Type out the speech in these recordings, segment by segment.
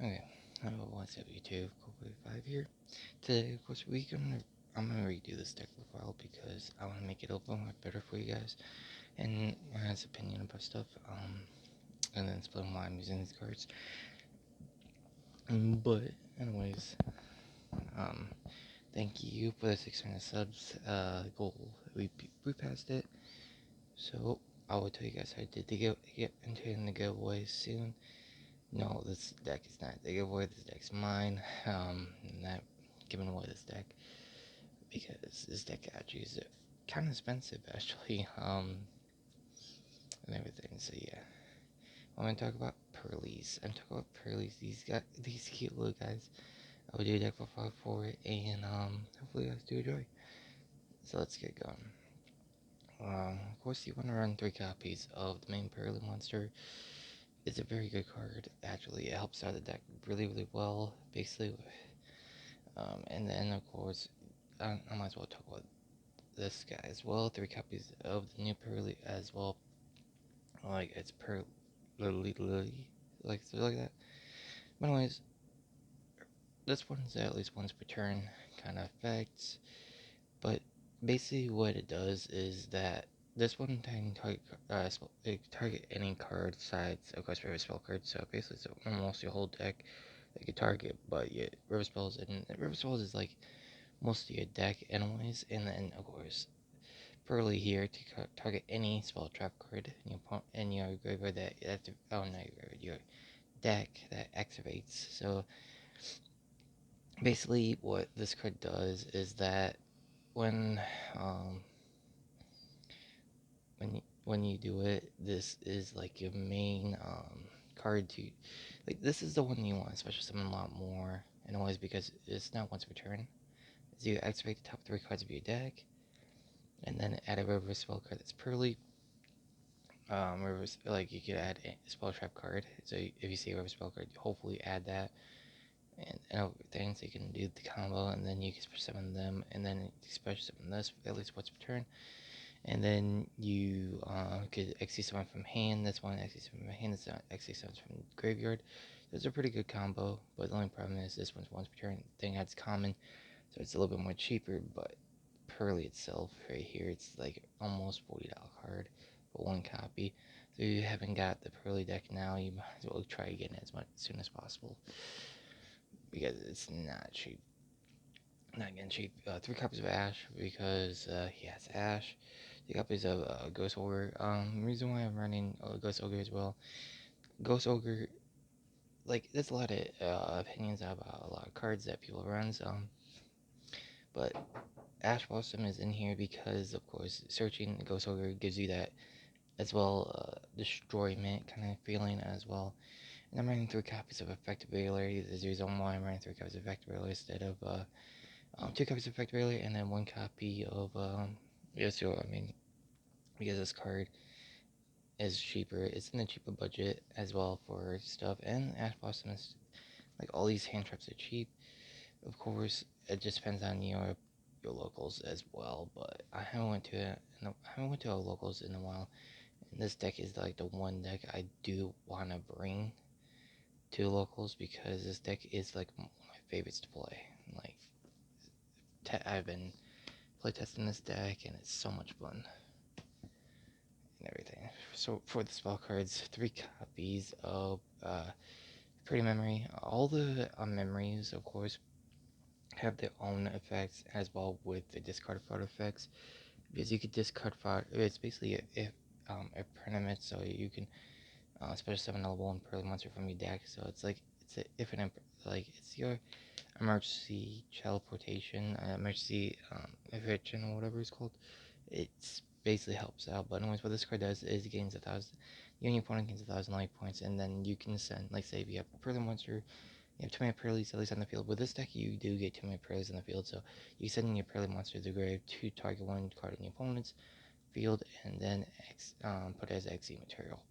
Okay, what's up YouTube? Cool5 here. Today, of course, I'm gonna redo this deck profile because I want to make it a little more better for you guys and my guys' opinion about stuff. And then explain why I'm using these cards. But anyways, um, thank you for the 600 subs goal. We passed it, so I will tell you guys how I did to get into the giveaway soon. No, this deck is not the giveaway. This deck's mine. I'm not giving away this deck because this deck actually is kind of expensive, actually. And everything. So yeah, I'm gonna talk about purrelys. I'm talking about purrelys. These cute little guys. I will do a deck profile for it, and hopefully you guys do enjoy. So let's get going. Of course, you want to run 3 copies of the main purrely monster. It's a very good card. Actually, it helps out the deck really well. Basically, and then of course, I might as well talk about this guy as well. 3 copies of the new purrely as well. Like it's purrely, like that. But anyways, this one's at least once per turn kind of effects. But basically, what it does is that this one can target any card sides, of course, river spell cards. So basically, it's almost your whole deck that you target. But yeah, river spells and river spells is like most of your deck, anyways. And then of course, purrely here to target any spell trap card in your graveyard your deck that activates. So basically, what this card does is that when um, when you do it, this is like your main card to like. This is the one you want, especially summon a lot more, and always because it's not once per turn. So you activate the top 3 cards of your deck, and then add a river spell card that's purrely. Reverse, like you could add a spell trap card. So if you see a reverse spell card, you hopefully add that and everything, so you can do the combo, and then you can special summon them, and then special summon this at least once per turn, and then you could XC summon from hand. That's one XC summon from hand. That's not XC summons from graveyard. Those are pretty good combo, but the only problem is this one's once per turn. Thing that's common, so it's a little bit more cheaper, but Purrely itself right here, it's like almost $40 card for 1 copy. So if you haven't got the Purrely deck now, you might as well try getting it as soon as possible because it's not cheap. Not getting cheap. 3 copies of Ash because he has Ash. 2 copies of Ghost Ogre. Reason why I'm running Ghost Ogre as well. Ghost Ogre, like there's a lot of opinions about a lot of cards that people runs. But Ash Blossom is in here because, of course, searching Ghost Ogre gives you that as well, destroyment kind of feeling as well. And I'm running 3 copies of Effective Railer. There's a reason why I'm running 3 copies of Effective Railer instead of 2 copies of Effective Railer and then 1 copy of yugioh. I mean, because this card is cheaper, it's in the cheaper budget as well for stuff. And Ash Blossom is like all these hand traps are cheap. Of course, it just depends on your locals as well. But I haven't went to a locals in a while. And this deck is like the one deck I do want to bring to locals because this deck is like one of my favorites to play. Like I've been playtesting this deck and it's so much fun and everything. So for the spell cards, 3 copies of Pretty Memory. All the memories, of course, have their own effects as well with the discard card effects because you could discard card. It's basically a permanent, so you can special summon a level 1 Purrely monster from your deck. So it's like it's your emergency teleportation, emergency eviction or whatever it's called. It's basically helps out. But anyways, what this card does is it gains 1,000. You and your opponent gains 1,000 life points, and then you can send, like, say if you have a Purrely monster, you have too many Purrelys at least on the field. With this deck, you do get too many Purrelys on the field, so you send in your Purrely monster to the grave to target 1 card in your opponent's field, and then put it as XE material.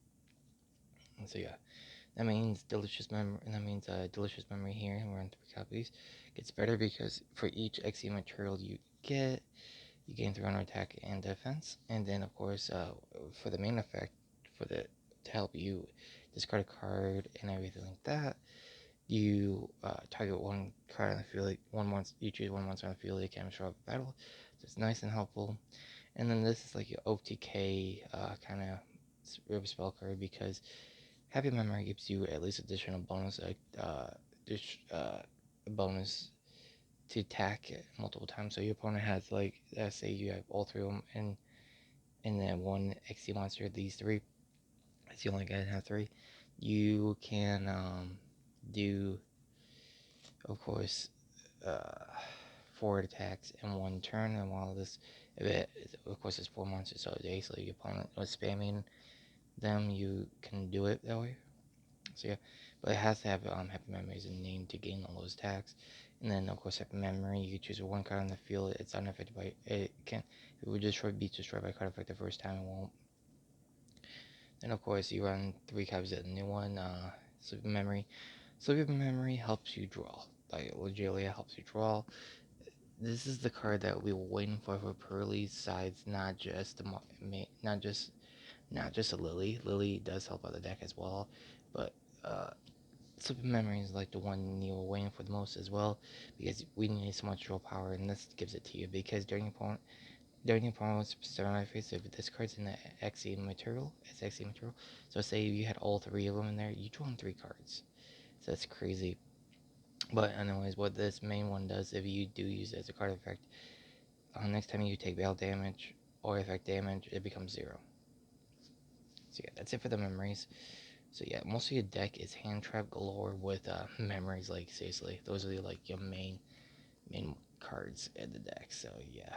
And so yeah, that means delicious memory. That means delicious memory here, and we're on 3 copies. Gets better because for each XE material you get, you gain 300 attack and defense, and then of course for the main effect, to help you discard a card and everything like that, You target one card on the field. One monster. You choose one monster on the field. It can show up in battle. So it's nice and helpful. And then this is like your OTK kind of river spell card because Happy Memory gives you at least additional bonus, a bonus to attack it multiple times. So your opponent has like, say you have all three of them, and then one XC monster, these three. It's the only guy that have three. You can do, of course, uh, 4 attacks in one turn, and while this, of course, it's 4 monsters, so basically your opponent was spamming them, you can do it that way. So yeah, but it has to have Happy Memory as a name to gain all those attacks. And then of course Happy Memory, you choose one card on the field. It's unaffected by it. Can it would be destroyed by card effect the first time. It won't. Then of course you run 3 copies of the new one. Sleeping Memory. Sleeping Memory helps you draw. Like legitimately, it helps you draw. This is the card that we were waiting for Pearly sides, not just not just a Lily. Lily does help out the deck as well, but Sleeping Memory is like the one you were waiting for the most as well, because we need so much draw power, and this gives it to you. Because during your opponent's survival phase, if this card's in the XE material, it's XE material. So say you had all three of them in there, you draw 3 cards. So that's crazy. But anyways, what this main one does, if you do use it as a card effect, next time you take battle damage or effect damage, it becomes 0. So yeah, that's it for the memories. So yeah, most of your deck is hand trap galore with memories. Like seriously, those are like your main cards in the deck. So yeah,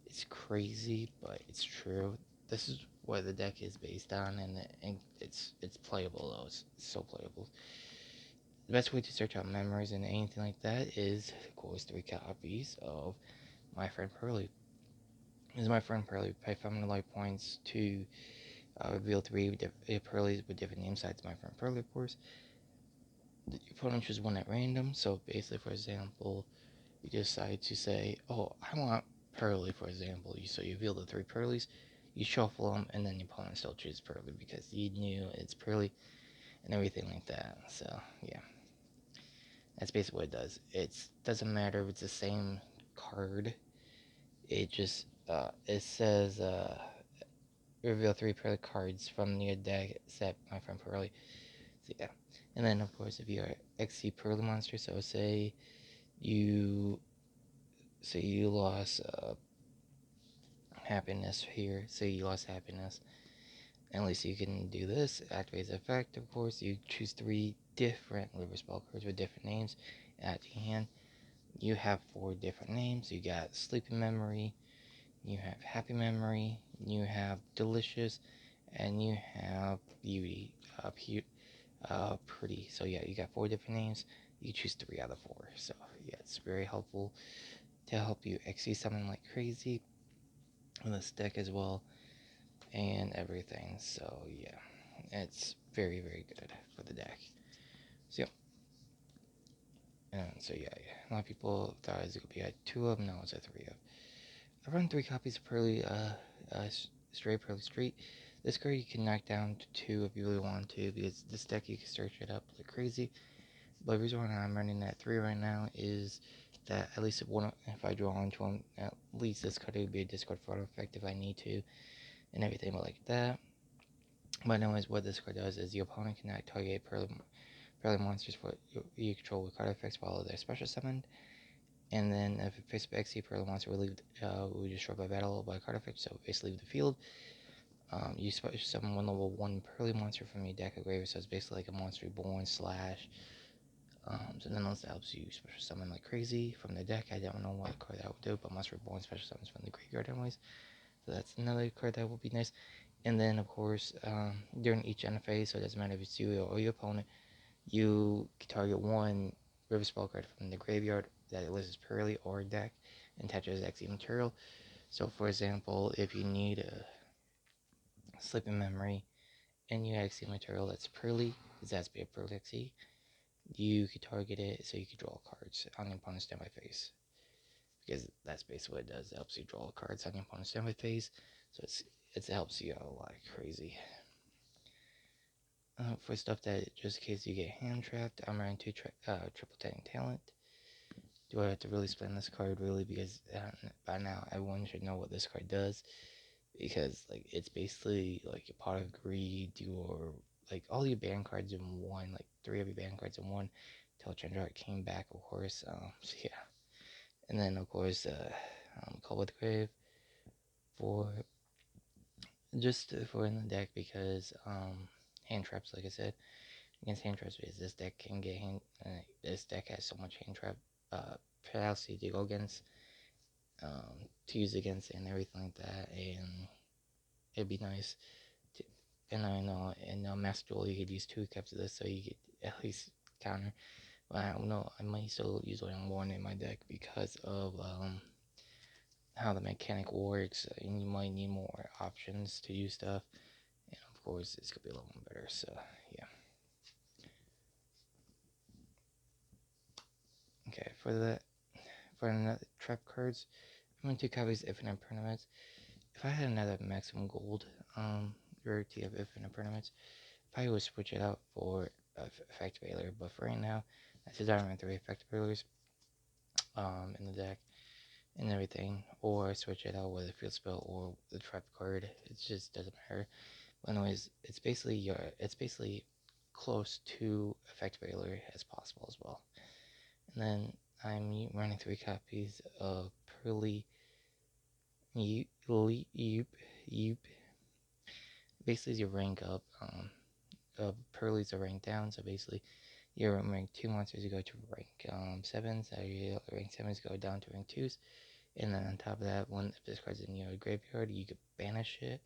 it's crazy, but it's true. This is what the deck is based on, and it's playable though. It's so playable. The best way to search out memories and anything like that is, of course, 3 copies of My Friend Pearly. This is My Friend Pearly. Pay 500 life points to reveal 3 Pearlies with different name sites. My Friend Pearly, of course. Your opponent chooses one at random. So basically, for example, you decide to say, "Oh, I want Pearly," for example. So you reveal the 3 Pearlies, you shuffle them, and then your opponent still chooses Pearly because you knew it's Pearly and everything like that. So yeah, that's basically what it does. It doesn't matter if it's the same card. It just it says reveal 3 Pearly cards from your deck except My Friend Pearly. So yeah, and then of course if you're XC Pearly monster, so you you lost happiness here. Say you lost happiness. At least you can do this. Activate the effect, of course. You choose 3 different river spell cards with different names. Add to your hand. You have 4 different names. You got Sleeping Memory, you have Happy Memory, you have Delicious, and you have Beauty. Pretty. So yeah, you got 4 different names. You choose 3 out of 4. So yeah, it's very helpful to help you execute something like crazy on this deck as well, and everything. So yeah, it's very good for the deck. So yeah, and so yeah, a lot of people thought it was gonna be a 2 of, no, it's a 3 of. I run 3 copies of Pearly, uh, straight Pearly Street. This card you can knock down to 2 if you really want to, because this deck you can search it up like crazy. But the reason why I'm running at 3 right now is that at least if I draw onto one, at least this card would be a discard photo effect if I need to, and everything like that. But anyways, what this card does is your opponent cannot target Pearly monsters for you control with card effects while they're special summoned. And then if it faces XC, Pearly monster will be destroyed by battle by card effect, so basically leave the field. You special summon one level 1 Pearly monster from your deck of grave, so it's basically like a monster reborn slash. So then that helps you special summon like crazy from the deck. I don't know what card that would do, but monster reborn special summons from the graveyard anyways. So that's another card that will be nice. And then of course, during each end phase, so it doesn't matter if it's you or your opponent, you can target one river spell card from the graveyard that lists Pearly or deck and touches XE material. So for example, if you need a sleeping memory and you XE material that's Pearly, because that's be a Pearly XE, you could target it so you can draw cards on your opponent's standby phase. Because that's basically what it does. It helps you draw cards on your opponent's standby phase. So it helps you out like crazy. For stuff that just in case you get hand trapped, I'm running triple tagging talent. Do I have to really explain this card really? Because by now everyone should know what this card does. Because like it's basically like a pot of greed, your like all your band cards in one, like three of your band cards in one. Till Chandra came back, of course. So yeah, and then of course, Call with Grave for just for in the deck because hand traps, like I said, against hand traps because this deck can get hand. This deck has so much hand trap capacity to go against, to use against and everything like that, and it'd be nice. To, and I know in Master Duel you could use two cups of this, so you could at least counter. But I don't know. I might still use only one in my deck because of how the mechanic works, and you might need more options to use stuff. And of course, this could be a little more better. So yeah. Okay, for another trap cards, I'm going to copies infinite tournaments. If I had another maximum gold rarity of infinite tournaments, I would switch it out for effect failure. But for right now, I said I have three effect failures in the deck and everything, or switch it out with a field spell or the trap card. It just doesn't matter. But anyways, it's basically close to effect failure as possible as well. And then I'm running three copies of purrely Yoop. Basically, as you rank up, purrely's a rank down. So basically, you're rank 2 monsters, you go to rank 7. So your rank 7s go down to rank 2s. And then on top of that, when if this card's in your graveyard, you could banish it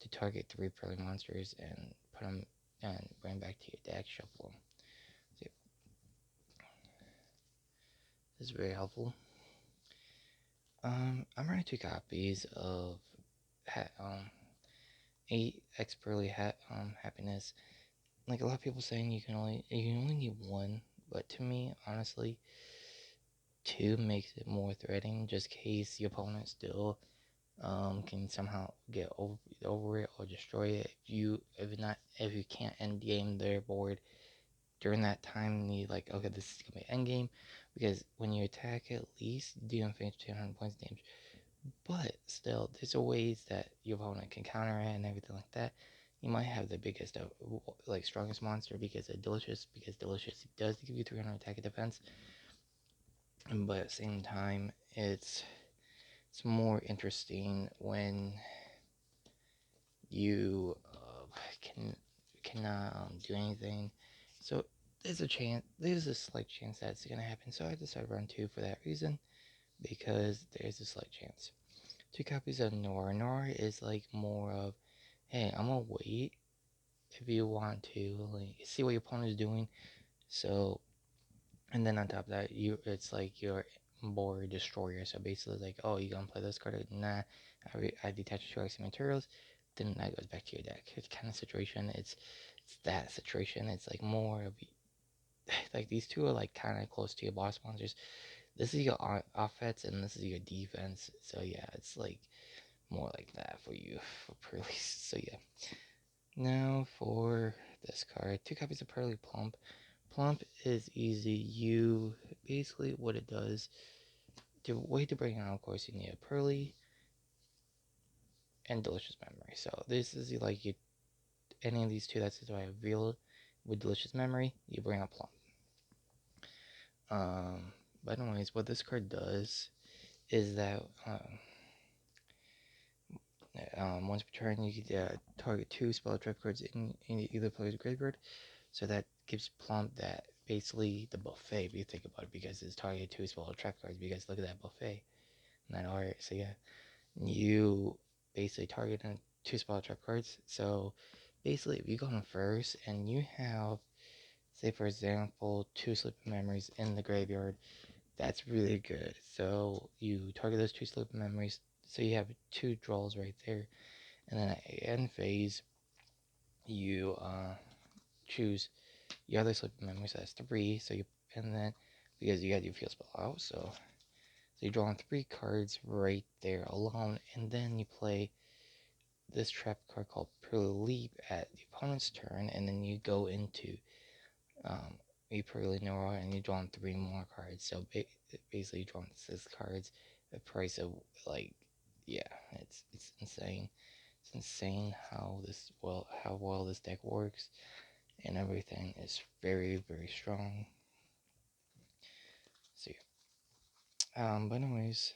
to target 3 purrely monsters and put them and bring them back to your deck, shuffle them. So this is very helpful. I'm running 2 copies of ha 8x purrely happiness. Like a lot of people saying you only need 1, but to me, honestly, 2 makes it more threatening, just in case your opponent still can somehow get over it or destroy it. If you can't end game their board during that time, you like, okay, this is gonna be end game, because when you attack, at least do inflict 200 points damage. But still, there's a ways that your opponent can counter it and everything like that. You might have the biggest, like strongest monster because of Delicious does give you 300 attack and defense, but at the same time, it's more interesting when you cannot do anything. So there's a slight chance that's gonna happen. So I decided to run 2 for that reason, because there's a slight chance. 2 copies of Nora. Nora is like more of, hey, I'm gonna wait if you want to like see what your opponent is doing. So, and then on top of that, it's like your board destroyer. So basically, like, oh, you gonna play this card? Nah, I detach 2 extra materials. Then that goes back to your deck. It's kind of situation. It's that situation. It's like more of like these two are like kind of close to your boss monsters. This is your offense and this is your defense. So yeah, it's like more like that for you for Purrely. So yeah. Now for this card, 2 copies of Purrely Plump. Plump is easy. You basically what it does. The way to bring it out, of course, you need a Purrely and Delicious Memory. So this is like you any of these two that's why I revealed with Delicious Memory, you bring up Plump. But anyways, what this card does is that once per turn you can target 2 spell trap cards in either player's graveyard. So that gives Plump that basically the buffet if you think about it, because it's targeted 2 spell trap cards. Because look at that buffet and that art. So yeah, you basically target 2 spell trap cards. So basically, if you go in first and you have, say for example, 2 sleeping memories in the graveyard, that's really good. So you target those 2 sleeping memories, so you have 2 draws right there. And then at end phase, you choose your other sleeping memories. So that's 3. So you and then because you got your field spell out, so you draw on 3 cards right there alone, and then you play this trap card called purrely at the opponent's turn, and then you go into um, a purrely Nora, and you draw 3 more cards. So basically, you draw 6 cards. The price of like, yeah, it's insane. It's insane how well this deck works, and everything is very strong. So yeah. But anyways,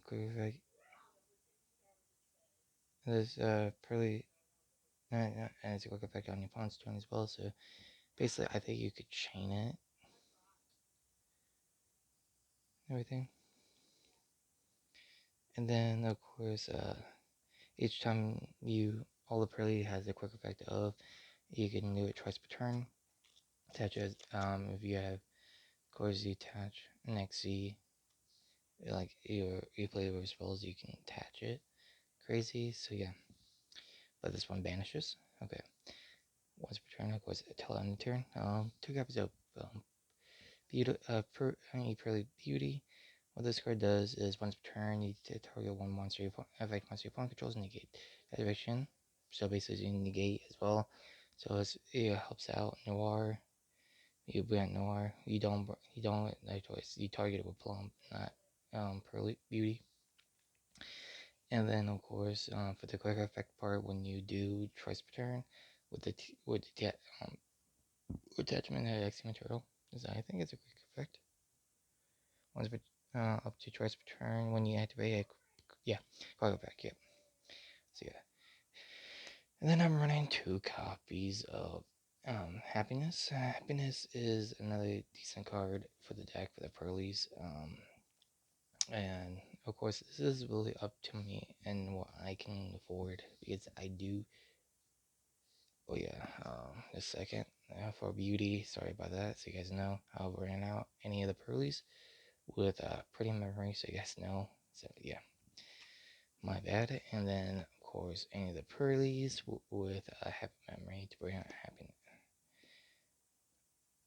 quick effect. There's purrely and it's a quick effect on your opponent's turn as well. So basically, I think you could chain it, everything, and then of course, each time all the purrely has a quick effect of, you can do it twice per turn. Attach it. If you have, of course, you attach an XC, like you play with spells, you can attach it. Crazy. So yeah, but this one banishes. Okay, once per turn, of course, till end of turn. 2 copies of Purrely Beauty. What this card does is once per turn, you target one monster effect monster your opponent controls and negate activation. So basically, you negate as well. So it helps out Noir. You grant Noir. You don't like choice. You target it with Plum, not Purrely Beauty. And then of course, for the quick effect part, when you do twice per turn with the attachment at Axiom Turtle, I think it's a quick effect. Once per, up to twice per turn when you activate it. Yeah, quick effect. Yeah. So yeah. And then I'm running 2 copies of Happiness. Happiness is another decent card for the deck for the Pearlies. And of course, this is really up to me and what I can afford because I do. Oh yeah, a second for beauty. Sorry about that. So you guys know I ran out any of the Pearlies with pretty memory. So you guys know. So yeah, my bad. And then of course any of the Pearlies with a happy memory to bring out happiness.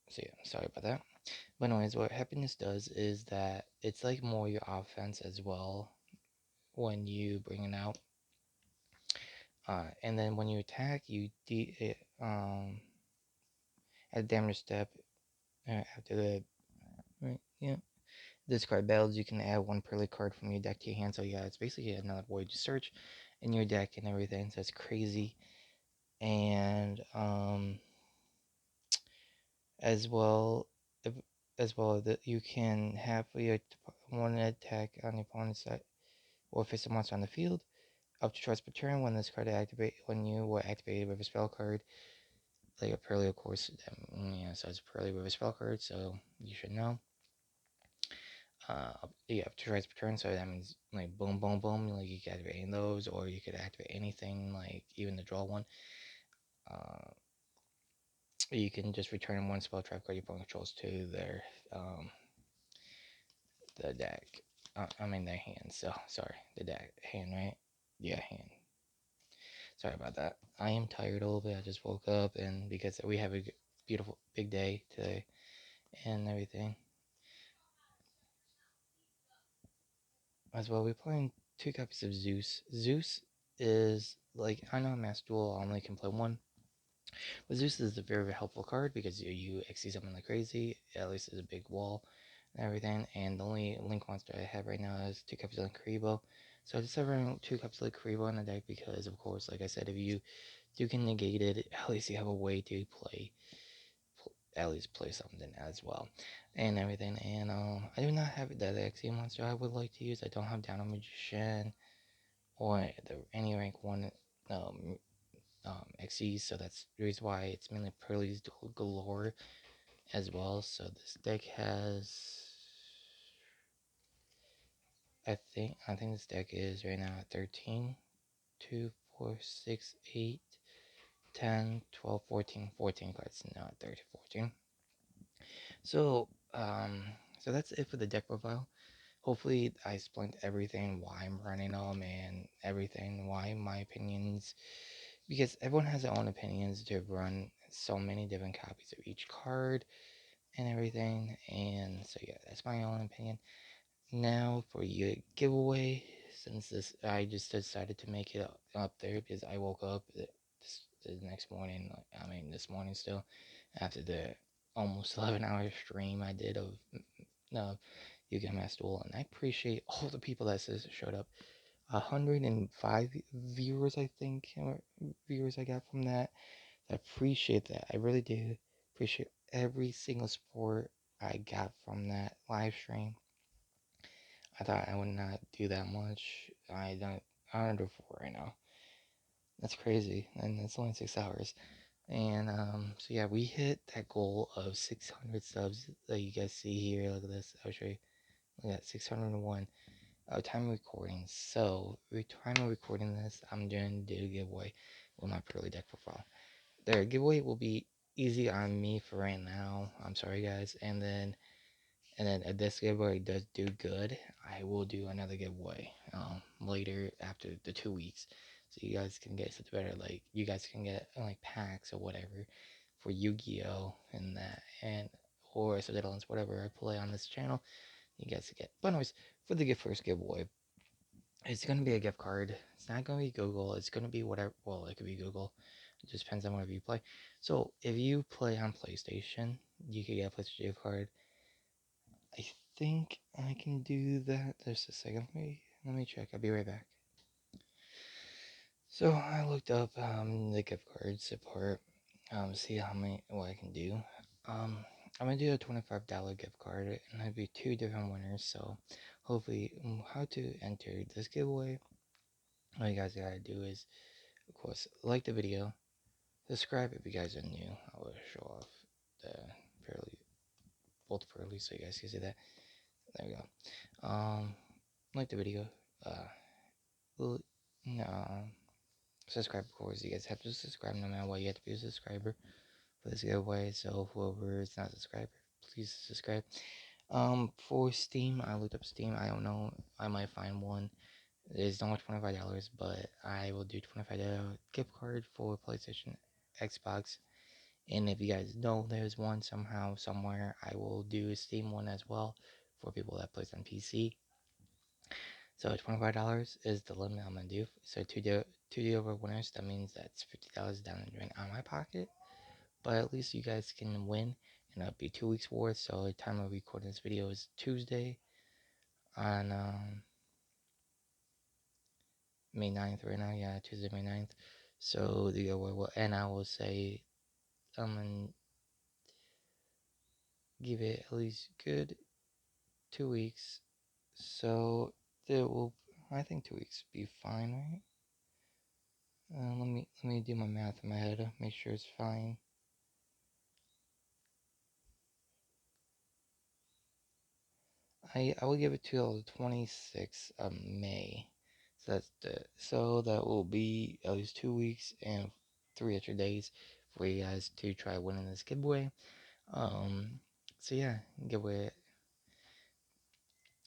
So yeah, sorry about that. But anyways, what happiness does is that it's like more your offense as well when you bring it out. And then when you attack, at damage step after the right, yeah. Discard battles, you can add 1 Purrely card from your deck to your hand. So yeah, it's basically another way to search in your deck and everything. So it's crazy. And as well, if, as well that you can have your one attack on your opponent's side or face a monster on the field up to twice per turn. When this card when you were activated with a spell card, like a Purrely, of course. Yeah, so it's a Purrely with a spell card, so you should know. Yeah, up to twice per turn, so that means like boom, boom, boom. Like you can activate any of those, or you could activate anything, like even the draw one. Uh, you can just return 1 spell trap card your opponent controls to um the deck. I mean their hand. So sorry, the deck hand, right? Yeah, hand. Sorry about that. I am tired a little bit. I just woke up, and because we have a beautiful big day today and everything. As well, we're playing 2 copies of Zeus. Zeus is like, I know Master Duel only can play one, but Zeus is a very helpful card because you XC something like crazy. At least it's a big wall and everything. And the only Link monster I have right now is 2 copies of Karibo. So I just have 2 copies of Karibo in the deck because, of course, like I said, if you do can negate it, at least you have a way to at least play something as well and everything. And I do not have that XC monster I would like to use. I don't have Down Magician or any rank 1 um, XCs, so that's the reason why it's mainly Purrely's galore as well. So this deck has, I think this deck is right now at 13, 2, 4, 6, 8, 10, 12, 14, 14 cards, now at 13, 14. So, so that's it for the deck profile. hopefully I explained everything, why I'm running them and everything, why my opinions, because everyone has their own opinions to run so many different copies of each card and everything. And so yeah, that's my own opinion. Now for your giveaway, since this I just decided to make it up there because I woke up the next morning. I mean this morning still, after the almost 11-hour stream I did of Yu-Gi-Oh! Master Duel, and I appreciate all the people that showed up. 105 viewers, I think, or viewers I got from that. I appreciate that. I really do appreciate every single support I got from that live stream. I thought I would not do that much. I don't. I don't do 4 right now. That's crazy, and it's only 6 hours. And so yeah, we hit that goal of 600 subs that you guys see here. Look at this. I'll show you. Look at 601. Time of recording. So, time of recording this, I'm doing the giveaway with my purrely deck profile. The giveaway will be easy on me for right now. I'm sorry, guys. And then if this giveaway does do good, I will do another giveaway later after the 2 weeks, so you guys can get something better. Like you guys can get like packs or whatever for Yu-Gi-Oh and that, and or Citadels, whatever I play on this channel. You guys can get. But anyways, for the first giveaway, it's gonna be a gift card. It's not gonna be Google. It's gonna be whatever. Well, it could be Google. It just depends on whatever you play. So if you play on PlayStation, you could get a PlayStation gift card. I think I can do that. Just a second. Let me check. I'll be right back. So I looked up the gift card support. See how many what I can do. Um, I'm gonna do a $25 gift card, and there'll be 2 different winners. So hopefully, how to enter this giveaway? All you guys gotta do is, of course, like the video, subscribe if you guys are new. I will show off the purrely, both purrely, so you guys can see that. There we go. Like the video. Uh, well, subscribe, of course. You guys have to subscribe no matter what. You have to be a subscriber for this giveaway. So whoever is not a subscriber, please subscribe. For Steam, I looked up Steam. I don't know. I might find one. It's not $25, but I will do $25 gift card for PlayStation, Xbox, and if you guys know there's one somehow somewhere, I will do a Steam one as well for people that plays on PC. So $25 is the limit I'm gonna do. So two over winners. That means that's $50 down the drain on my pocket. But at least you guys can win, and it'll be 2 weeks worth. So the time of recording this video is Tuesday on May 9th right now. Yeah, Tuesday, May 9th. So the giveaway will, and I will say I'm gonna give it at least good 2 weeks. So there will, I think 2 weeks be fine, right? Let me do my math in my head. Make sure it's fine. I will give it till the 26th of May. So that will be at least 2 weeks and 3 extra days for you guys to try winning this giveaway. So yeah, giveaway.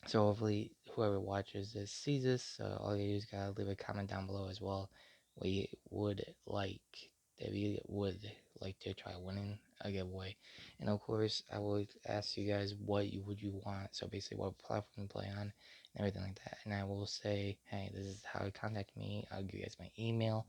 So hopefully whoever watches this sees this. All you just gotta leave a comment down below as well. What you would like, if you would like to try winning a giveaway. And of course, I will ask you guys what would you want. So basically, what platform you play on and everything like that. And I will say, hey, this is how to contact me. I'll give you guys my email,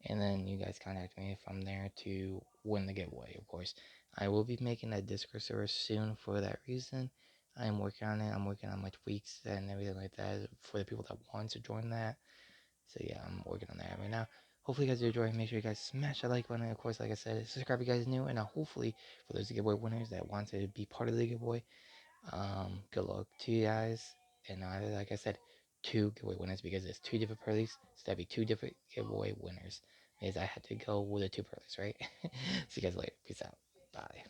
and then you guys contact me from there to win the giveaway. Of course, I will be making a Discord server soon for that reason. I'm working on it. I'm working on my tweaks and everything like that for the people that want to join that. So yeah, I'm working on that right now. Hopefully you guys are enjoying. Make sure you guys smash that like button. Of course, like I said, subscribe if you guys new. And hopefully for those giveaway winners that want to be part of the giveaway, good luck to you guys. And like I said, 2 giveaway winners because it's 2 different purleys. So that'd be 2 different giveaway winners. Because I had to go with the 2 purleys, right? See you guys later. Peace out. Bye.